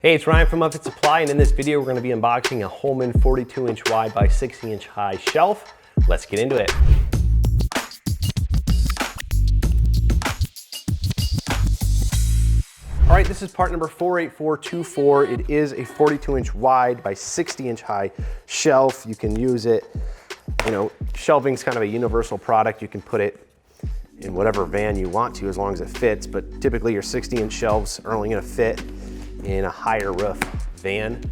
Hey, it's Ryan from Upfit Supply, and in this video we're going to be unboxing a Holman 42-inch wide by 60-inch high shelf. Let's get into it. All right, this is part number 48424. It is a 42-inch wide by 60-inch high shelf. You can use it, shelving is kind of a universal product. You can put it in whatever van you want to as long as it fits, but typically your 60-inch shelves are only going to fit in a higher roof van,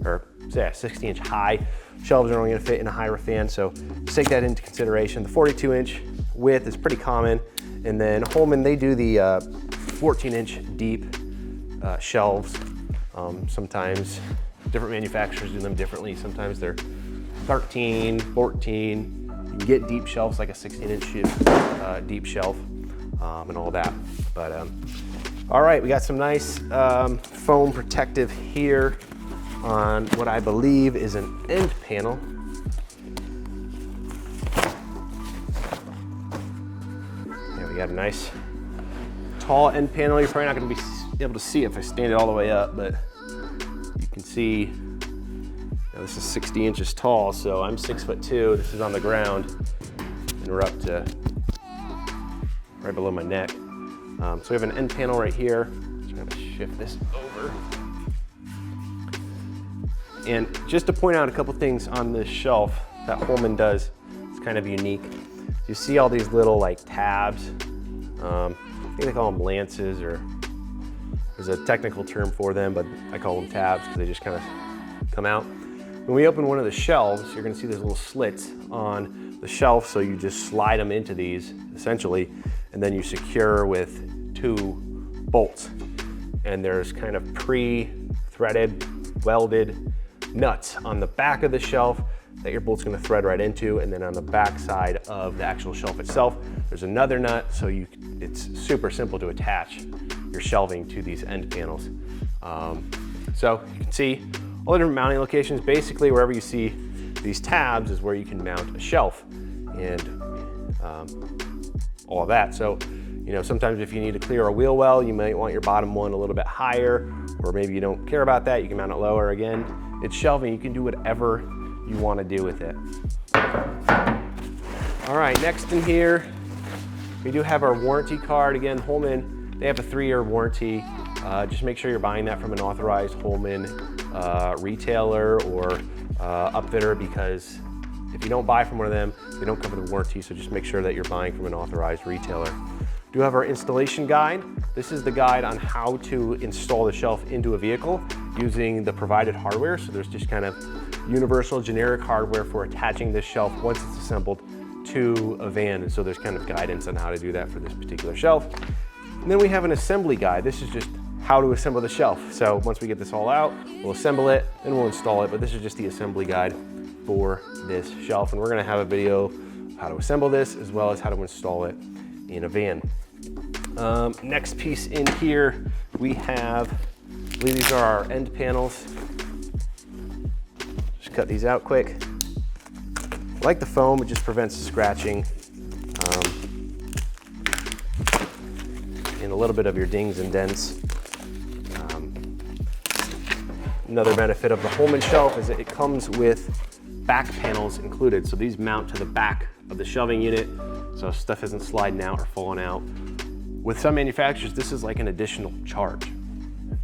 or 60-inch high shelves are only going to fit in a high roof van, so just take that into consideration. The 42-inch width is pretty common, and then Holman, they do the 14-inch deep shelves. Sometimes different manufacturers do them differently. Sometimes they're 13, 14. You can get deep shelves like a 16-inch deep shelf and all that. But all right, we got some nice foam protective here on what I believe is an end panel. Yeah, we got a nice tall end panel. You're probably not going to be able to see it if I stand it all the way up, but you can see this is 60 inches tall, so I'm 6'2". This is on the ground, and we're up to right below my neck. So we have an end panel right here. Just gonna shift this over. And just to point out a couple things on this shelf that Holman does, it's kind of unique. You see all these little tabs. I think they call them lances, or there's a technical term for them, but I call them tabs because they just kind of come out. When we open one of the shelves, you're gonna see there's little slits on the shelf, so you just slide them into these, essentially, and then you secure with 2 bolts. And there's kind of pre-threaded, welded nuts on the back of the shelf that your bolt's gonna thread right into, and then on the back side of the actual shelf itself, there's another nut, so it's super simple to attach your shelving to these end panels. So you can see all the different mounting locations. Basically, wherever you see these tabs is where you can mount a shelf and all of that. So, sometimes if you need to clear a wheel well, you might want your bottom one a little bit higher, or maybe you don't care about that, you can mount it lower. Again, it's shelving, you can do whatever you want to do with it. All right, next in here, we do have our warranty card. Again, Holman, they have a 3-year warranty. Just make sure you're buying that from an authorized Holman retailer or upfitter, because if you don't buy from one of them, they don't cover the warranty, so just make sure that you're buying from an authorized retailer. We do have our installation guide. This is the guide on how to install the shelf into a vehicle using the provided hardware. So there's just kind of universal generic hardware for attaching this shelf once it's assembled to a van. And so there's kind of guidance on how to do that for this particular shelf. And then we have an assembly guide. This is just how to assemble the shelf. So once we get this all out, we'll assemble it, then we'll install it. But this is just the assembly guide for this shelf. And we're gonna have a video of how to assemble this as well as how to install it in a van. Next piece in here, we have, I believe these are our end panels. Just cut these out quick. I like the foam, it just prevents scratching and a little bit of your dings and dents. Another benefit of the Holman shelf is that it comes with back panels included. So these mount to the back of the shelving unit, so stuff isn't sliding out or falling out. With some manufacturers, this is like an additional charge.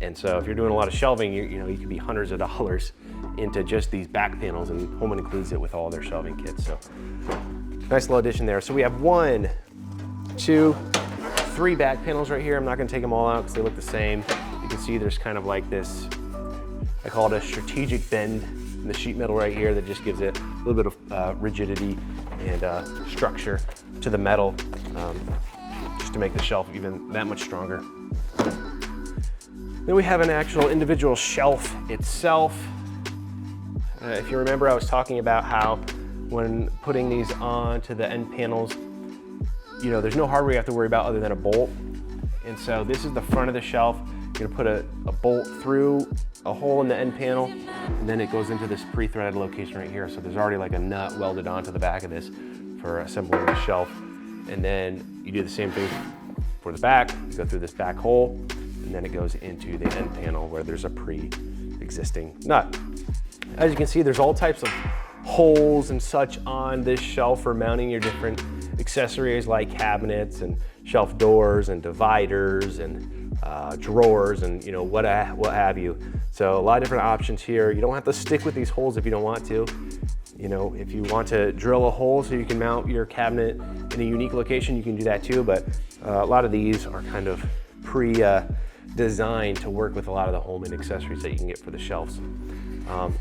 And so if you're doing a lot of shelving, you could be hundreds of dollars into just these back panels, and Holman includes it with all their shelving kits. So nice little addition there. So we have 1, 2, 3 back panels right here. I'm not gonna take them all out because they look the same. You can see there's kind of like this, I call it a strategic bend in the sheet metal right here that just gives it a little bit of rigidity and structure to the metal, just to make the shelf even that much stronger. Then we have an actual individual shelf itself. If you remember, I was talking about how when putting these onto the end panels, there's no hardware you have to worry about other than a bolt. And so this is the front of the shelf. You're gonna put a bolt through a hole in the end panel, and then it goes into this pre-threaded location right here. So there's already like a nut welded onto the back of this for assembling the shelf. And then you do the same thing for the back. You go through this back hole, and then it goes into the end panel where there's a pre-existing nut. As you can see, there's all types of holes and such on this shelf for mounting your different accessories like cabinets and shelf doors and dividers and drawers and what have you. So a lot of different options here. You don't have to stick with these holes if you don't want to. If you want to drill a hole so you can mount your cabinet in a unique location, you can do that too, but a lot of these are kind of designed to work with a lot of the Holman accessories that you can get for the shelves.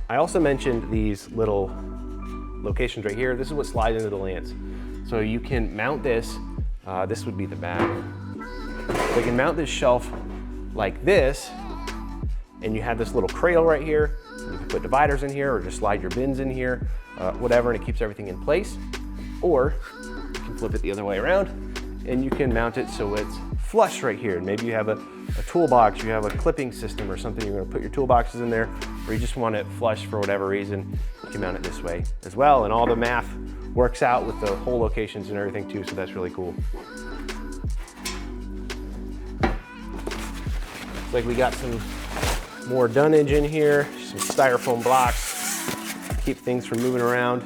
I also mentioned these little locations right here. This is what slides into the lance. So you can mount this, this would be the back. So you can mount this shelf like this, and you have this little cradle right here. You can put dividers in here or just slide your bins in here, whatever, and it keeps everything in place. Or you can flip it the other way around and you can mount it so it's flush right here. Maybe you have a toolbox, you have a clipping system or something, you're gonna put your toolboxes in there, or you just want it flush for whatever reason, you can mount it this way as well. And all the math works out with the hole locations and everything too, so that's really cool. Looks like we got some more dunnage in here, some styrofoam blocks, keep things from moving around.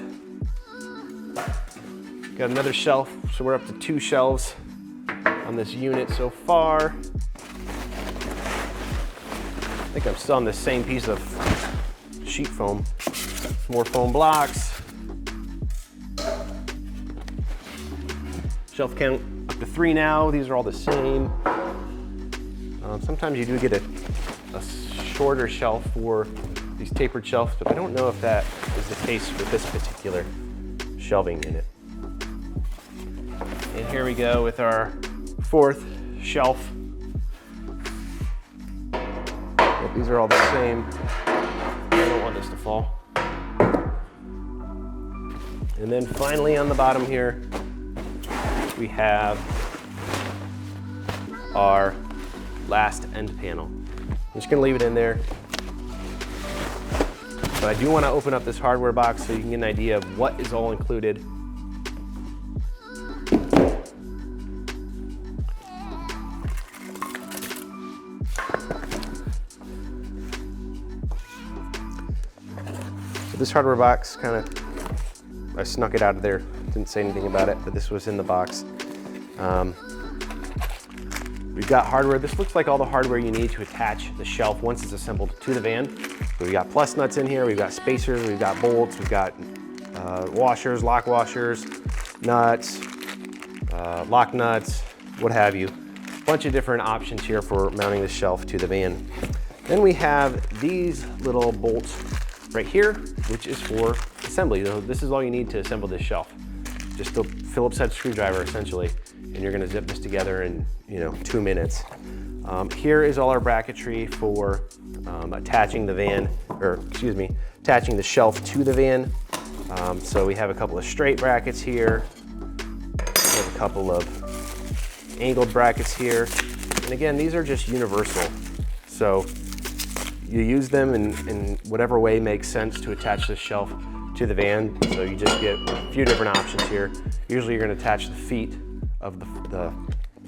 Got another shelf, so we're up to 2 shelves on this unit so far. I think I'm still on the same piece of sheet foam. More foam blocks. Shelf count up to 3 now. These are all the same. Sometimes you do get a shorter shelf for these tapered shelves, but I don't know if that is the case with this particular shelving unit. And here we go with our 4th shelf. Yep, these are all the same. I don't want this to fall. And then finally on the bottom here, we have our last end panel. I'm just gonna leave it in there. But I do wanna open up this hardware box so you can get an idea of what is all included. So this hardware box I snuck it out of there, didn't say anything about it, but this was in the box. We've got hardware. This looks like all the hardware you need to attach the shelf once it's assembled to the van. So we've got plus nuts in here, we've got spacers, we've got bolts, we've got washers, lock washers, nuts, lock nuts, what have you. A bunch of different options here for mounting the shelf to the van. Then we have these little bolts right here, which is for assembly. So this is all you need to assemble this shelf. Just a Phillips head screwdriver essentially, and you're gonna zip this together in 2 minutes. Here is all our bracketry for attaching the van, attaching the shelf to the van. So we have a couple of straight brackets here. We have a couple of angled brackets here. And again, these are just universal. So you use them in whatever way makes sense to attach the shelf to the van. So you just get a few different options here. Usually you're gonna attach the feet of the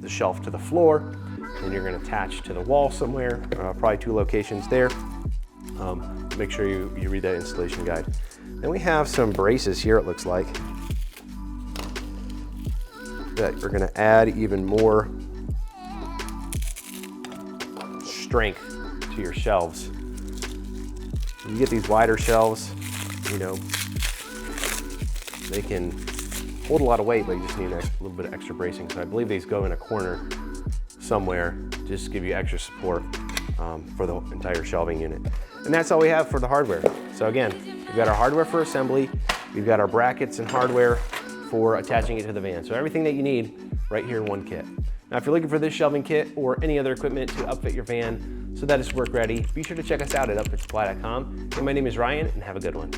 shelf to the floor, and you're gonna attach to the wall somewhere, probably 2 locations there. Make sure you read that installation guide. Then we have some braces here, it looks like, that are gonna add even more strength to your shelves. You get these wider shelves, they can hold a lot of weight, but you just need a little bit of extra bracing. So I believe these go in a corner somewhere, just to give you extra support for the entire shelving unit. And that's all we have for the hardware. So again, we've got our hardware for assembly, we've got our brackets and hardware for attaching it to the van. So everything that you need right here in one kit. Now, if you're looking for this shelving kit or any other equipment to upfit your van so that it's work ready, be sure to check us out at upfitsupply.com. And my name is Ryan, and have a good one.